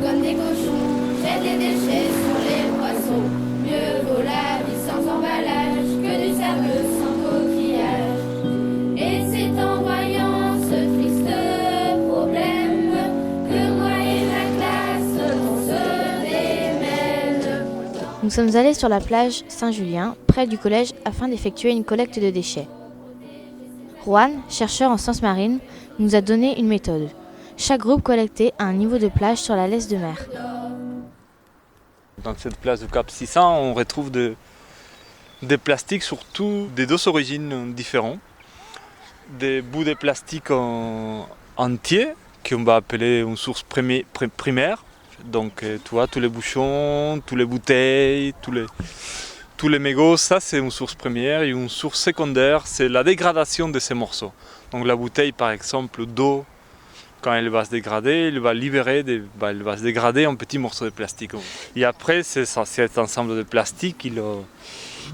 comme des cochons, jettent des déchets sur les poissons. Mieux vaut la vie sans emballage que du sable sans coquillage. Et c'est en voyant ce triste problème que moi et ma classe on se démêle. Nous sommes allés sur la plage Saint-Julien, près du collège, afin d'effectuer une collecte de déchets. Juan, chercheur en sciences marines, nous a donné une méthode. Chaque groupe collecté à un niveau de plage sur la laisse de mer. Dans cette plage du Cap 600, on retrouve des plastiques, surtout des deux origines différentes. Des bouts de plastique entiers, qu'on va appeler une source primaire. Donc tu vois, tous les bouchons, toutes les bouteilles, tous les mégots, ça c'est une source première. Et une source secondaire, c'est la dégradation de ces morceaux. Donc la bouteille par exemple d'eau, quand elle va se dégrader, elle va se dégrader en petits morceaux de plastique. Et après, cet ensemble de plastique,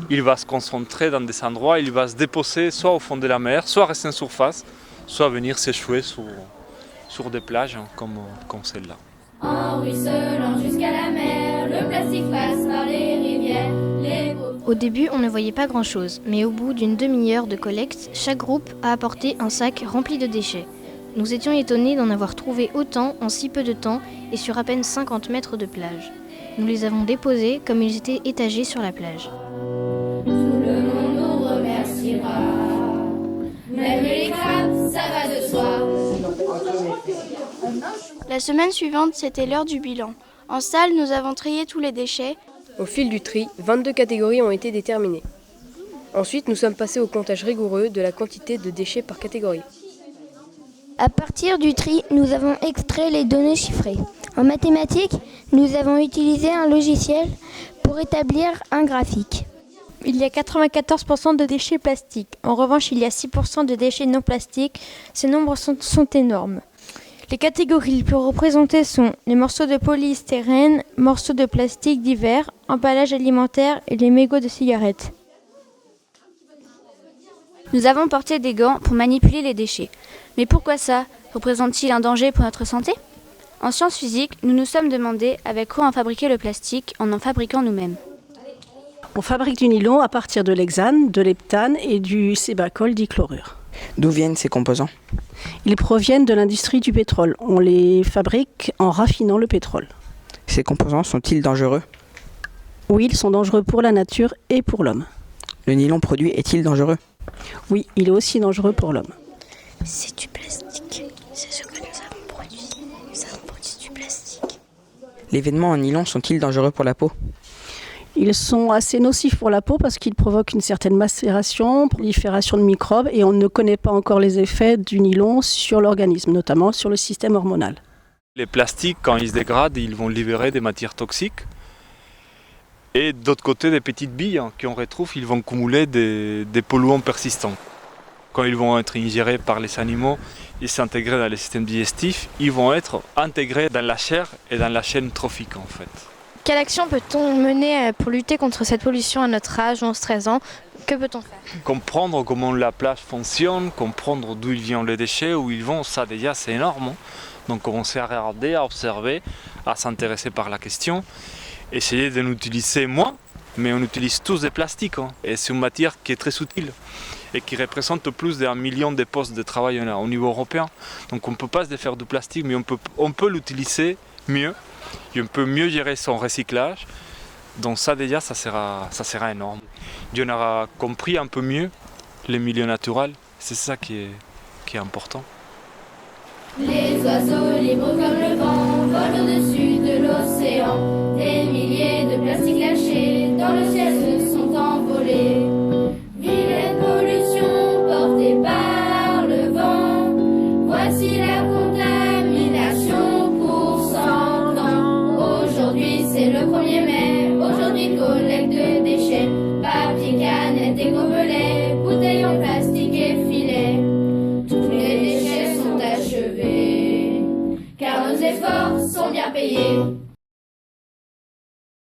il va se concentrer dans des endroits, il va se déposer soit au fond de la mer, soit rester en surface, soit venir s'échouer sur des plages comme celle-là. En ruisselant jusqu'à la mer, le plastique passe par les rivières. Au début, on ne voyait pas grand-chose, mais au bout d'une demi-heure de collecte, chaque groupe a apporté un sac rempli de déchets. Nous étions étonnés d'en avoir trouvé autant en si peu de temps et sur à peine 50 mètres de plage. Nous les avons déposés comme ils étaient étagés sur la plage. Tout le monde nous remerciera. Même les crabes, ça va de soi. La semaine suivante, c'était l'heure du bilan. En salle, nous avons trié tous les déchets. Au fil du tri, 22 catégories ont été déterminées. Ensuite, nous sommes passés au comptage rigoureux de la quantité de déchets par catégorie. À partir du tri, nous avons extrait les données chiffrées. En mathématiques, nous avons utilisé un logiciel pour établir un graphique. Il y a 94% de déchets plastiques. En revanche, il y a 6% de déchets non plastiques. Ces nombres sont énormes. Les catégories les plus représentées sont les morceaux de polystyrène, morceaux de plastique divers, emballages alimentaires et les mégots de cigarettes. Nous avons porté des gants pour manipuler les déchets. Mais pourquoi ça? Représente-t-il un danger pour notre santé? En sciences physiques, nous nous sommes demandé avec quoi en fabriquer le plastique en fabriquant nous-mêmes. On fabrique du nylon à partir de l'hexane, de l'heptane et du sébacol dichlorure. D'où viennent ces composants? Ils proviennent de l'industrie du pétrole. On les fabrique en raffinant le pétrole. Ces composants sont-ils dangereux? Oui, ils sont dangereux pour la nature et pour l'homme. Le nylon produit est-il dangereux? Oui, il est aussi dangereux pour l'homme. C'est du plastique. C'est ce que nous avons produit. Nous avons produit du plastique. Les vêtements en nylon sont-ils dangereux pour la peau? Ils sont assez nocifs pour la peau parce qu'ils provoquent une certaine macération, prolifération de microbes et on ne connaît pas encore les effets du nylon sur l'organisme, notamment sur le système hormonal. Les plastiques, quand ils se dégradent, ils vont libérer des matières toxiques. Et d'autre côté, des petites billes qu'on retrouve, ils vont cumuler des polluants persistants. Quand ils vont être ingérés par les animaux et s'intégrer dans le système digestif, ils vont être intégrés dans la chair et dans la chaîne trophique en fait. Quelle action peut-on mener pour lutter contre cette pollution à notre âge, 11-13 ans? Que peut-on faire? Comprendre comment la plage fonctionne, comprendre d'où ils viennent les déchets, où ils vont, ça déjà c'est énorme. Donc commencer à regarder, à observer, à s'intéresser par la question. Essayer de l'utiliser moins, mais on utilise tous des plastiques. Et c'est une matière qui est très utile et qui représente plus d'1 million de postes de travail au niveau européen. Donc on ne peut pas se défaire du plastique, mais on peut l'utiliser mieux. Et on peut mieux gérer son recyclage. Donc ça déjà, ça sera énorme. Et on aura compris un peu mieux les milieux naturels. C'est ça qui est important. Les oiseaux libres comme le vent volent au-dessus de l'océan. Des milliers de plastiques lâchés dans le ciel.